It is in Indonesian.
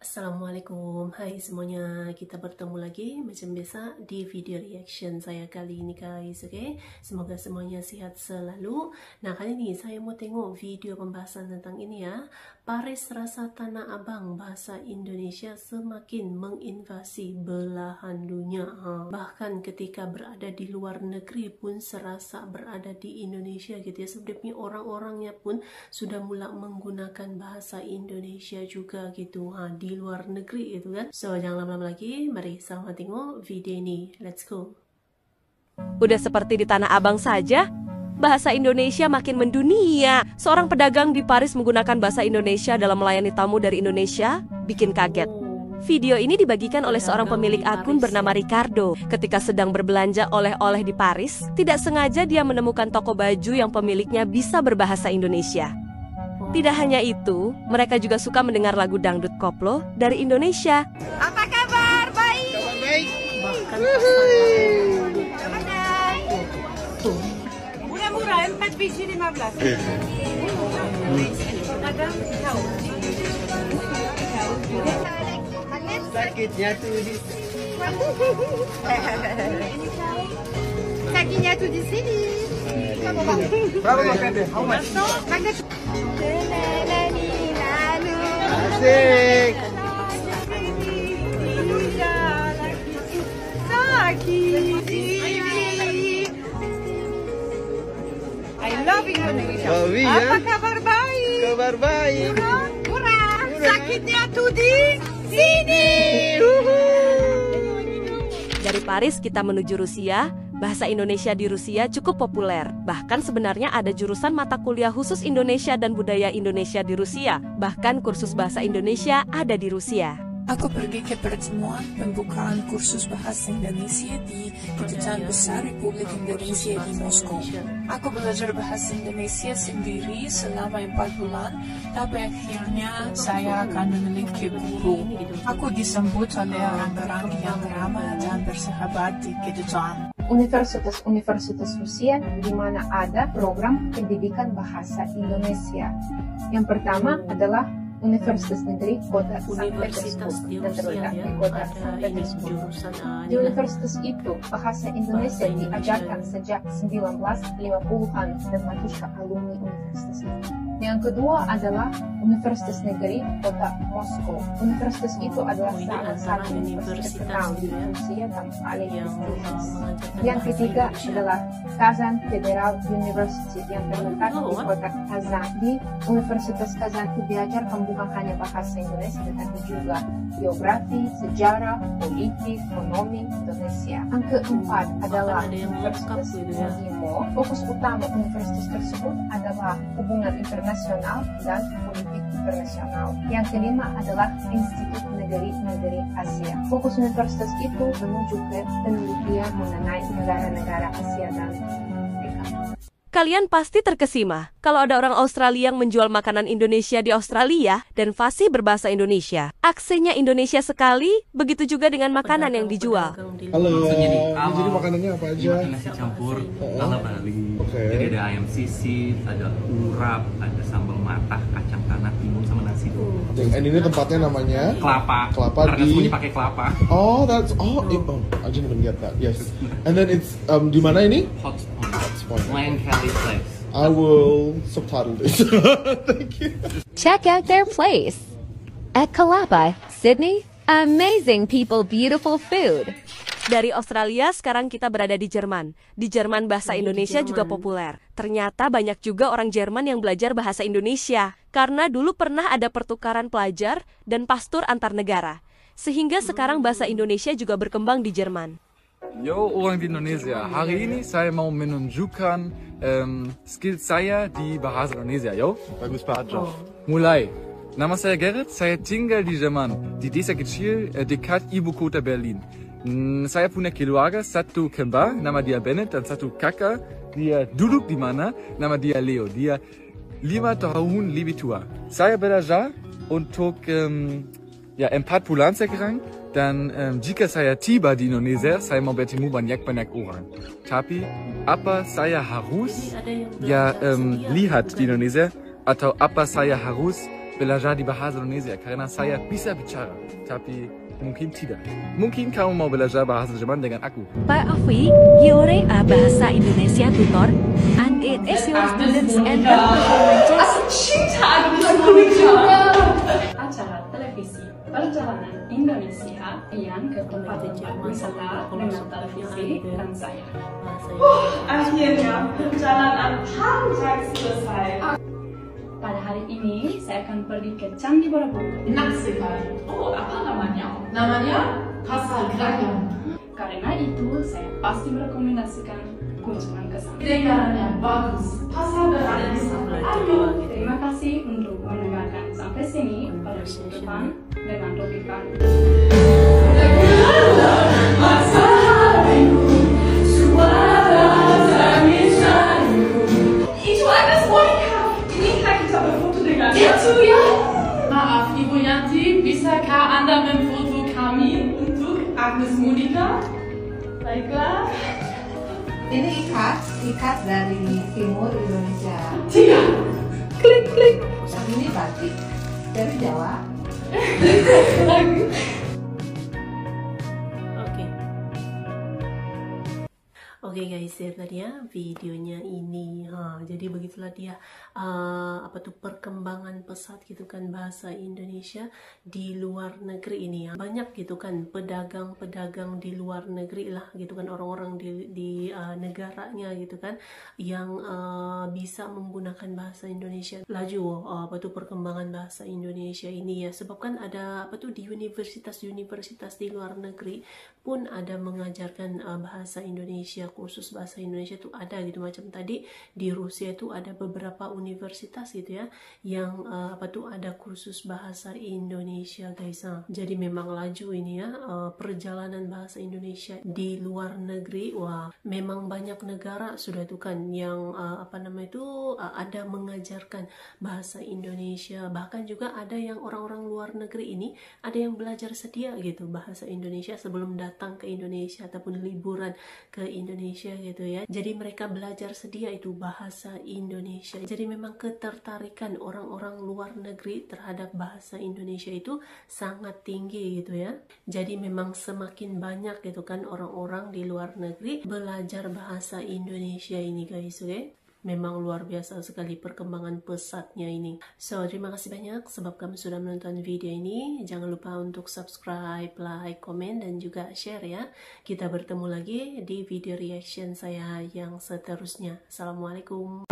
Assalamualaikum, hai semuanya, kita bertemu lagi macam biasa di video reaction saya kali ini guys, okay? Semoga semuanya sihat selalu. Nah, kali ini saya mau tengok video pembahasan tentang ini ya. Paris rasa Tanah Abang bahasa Indonesia semakin menginvasi belahan dunia. Bahkan ketika berada di luar negeri pun serasa berada di Indonesia gitu ya. Sebenarnya orang-orangnya pun sudah mula menggunakan bahasa Indonesia juga gitu di luar negeri gitu kan. So jangan lama-lama lagi, mari sama tengok video ini. Let's go. Udah seperti di Tanah Abang saja, bahasa Indonesia makin mendunia. Seorang pedagang di Paris menggunakan bahasa Indonesia dalam melayani tamu dari Indonesia, bikin kaget. Video ini dibagikan oleh seorang pemilik akun bernama Ricardo. Ketika sedang berbelanja oleh-oleh di Paris, tidak sengaja dia menemukan toko baju yang pemiliknya bisa berbahasa Indonesia. Tidak hanya itu, mereka juga suka mendengar lagu dangdut koplo dari Indonesia. Apa kabar? Baik. Kabar baik. Bahkan Murah-murah, 4 biji 15. Sakitnya tuh di Sakitnya tuh di sini. berapa makan deh? How much? Asik. I love Indonesia. Oh, iya. Apa kabar baik? Kabar baik. Murah. Sakitnya tuh di sini. Dari Paris kita menuju Rusia, bahasa Indonesia di Rusia cukup populer. Bahkan sebenarnya ada jurusan mata kuliah khusus Indonesia dan budaya Indonesia di Rusia. Bahkan kursus bahasa Indonesia ada di Rusia. Aku pergi ke pertemuan pembukaan kursus bahasa Indonesia di Kedutaan Besar Republik Indonesia di Moskow. Aku belajar bahasa Indonesia sendiri selama 4 bulan, tapi akhirnya saya akan memiliki guru. Aku disambut oleh orang-orang yang ramah dan bersahabat di Kedutaan. Universitas Rusia di mana ada program pendidikan bahasa Indonesia. Yang pertama adalah Universitas Negeri Kota Sankt Petersburg dan terletak di Kota Sankt Petersburg. Di universitas itu bahasa Indonesia diajarkan sejak 1950-an dan matusha alumni universitas itu. Yang kedua adalah Universitas Negeri Kota Moskow. Universitas itu adalah salah satu universitas terkenal di Rusia dan paling prestigious. Yang ketiga adalah Kazan Federal University yang terletak di kota Kazan. Di Universitas Kazan itu diajarkan bukan hanya bahasa Indonesia tetapi juga geografi, sejarah, politik, ekonomi Indonesia. Yang keempat adalah Universitas Unimo. Fokus utama universitas tersebut adalah hubungan internasional dan politik internasional. Yang kelima adalah Institut Negeri-Negeri Asia. Fokus universitas itu menuju ke penelitian mengenai negara-negara Asia dan Afrika. Kalian pasti terkesima kalau ada orang Australia yang menjual makanan Indonesia di Australia dan fasih berbahasa Indonesia. Aksenya Indonesia sekali, begitu juga dengan makanan yang dijual. Halo. Jadi makanannya apa aja? Makan nasi campur ala Bali. Oke. Jadi ada ayam sisir, ada urap, ada sambal matah, kacang tanah, timun sama nasi. And ini tempatnya namanya Kelapa. Kelapa Karena di. semuanya pakai kelapa. Oh, I didn't even get that. Yes. And then it's di mana ini? Hot Spot. Land Kelly Place. I will subtitle this. Thank you. Check out their place. At Kalapa, Sydney, amazing people, beautiful food. Dari Australia, sekarang kita berada di Jerman. Di Jerman bahasa Indonesia juga populer. Ternyata banyak juga orang Jerman yang belajar bahasa Indonesia. Karena dulu pernah ada pertukaran pelajar dan pastur antar negara. Sehingga sekarang bahasa Indonesia juga berkembang di Jerman. Yo, orang di Indonesia. Hari ini saya mau menunjukkan skill saya di bahasa Indonesia, yo. Bagus banget, Jo. Mulai. Nama saya Gerrit, saya tinggal di Jerman, di desa kecil dekat ibu kota Berlin. Saya punya keluarga, satu kembar, nama dia Bennett, dan satu kakak, dia duduk di mana, nama dia Leo. Dia 5 tahun lebih tua. Saya belajar untuk 4 bulan sekarang. Dan jika saya tiba di Indonesia, saya mau bertemu banyak-banyak orang. Tapi apa saya harus lihat di Indonesia atau apa saya harus belajar di bahasa Indonesia karena saya bisa bicara, tapi mungkin tidak. Mungkin kamu mau belajar bahasa Jerman dengan aku. Pak Afi, Giore bahasa Indonesia tutor, and it is your students and their performances. Acara televisi perjalanan Indonesia yang ke tempat-tempat wisata dengan televisi dan saya. Akhirnya perjalanan panjang selesai. Pada hari ini saya akan pergi ke Candi Borobudur. Enak sekali. Oh, apa namanya? Namanya Pasagrayan. Karena itu saya pasti merekomendasikan kunjungan ke sana. Kedengarannya bagus. Pasagrayan bisa. Ayo. Terima kasih untuk mendengarkan sampai sini. Pada minggu depan dengan topik baru. Maaf, Ibu Yanti, bisakah Anda memfoto kami untuk Agnes Monica? Baiklah. Ini ikat dari timur Indonesia. Tiga. Klik, klik. Ini batik dari Jawa. Oke guys, ya tadi ya videonya ini. Jadi begitulah dia perkembangan pesat gitu kan bahasa Indonesia di luar negeri ini ya. Banyak gitu kan pedagang-pedagang di luar negeri lah gitu kan, orang-orang di negaranya gitu kan yang bisa menggunakan bahasa Indonesia. Laju perkembangan bahasa Indonesia ini ya, sebab kan ada di universitas-universitas di luar negeri pun ada mengajarkan bahasa Indonesia, kursus bahasa Indonesia tuh ada gitu. Macam tadi di Rusia itu ada beberapa universitas gitu ya yang ada kursus bahasa Indonesia guys. Jadi memang laju ini ya perjalanan bahasa Indonesia di luar negeri. Wah, memang banyak negara sudah tuh kan yang ada mengajarkan bahasa Indonesia. Bahkan juga ada yang orang-orang luar negeri ini ada yang belajar sedia gitu bahasa Indonesia sebelum datang ke Indonesia ataupun liburan ke Indonesia gitu ya. Jadi mereka belajar sedia itu bahasa Indonesia. Jadi memang ketertarikan orang-orang luar negeri terhadap bahasa Indonesia itu sangat tinggi gitu ya. Jadi memang semakin banyak gitu kan orang-orang di luar negeri belajar bahasa Indonesia ini guys, oke? Memang luar biasa sekali perkembangan pesatnya ini. So, terima kasih banyak sebab kamu sudah menonton video ini. Jangan lupa untuk subscribe, like, komen, dan juga share ya. Kita bertemu lagi di video reaction saya yang seterusnya. Assalamualaikum.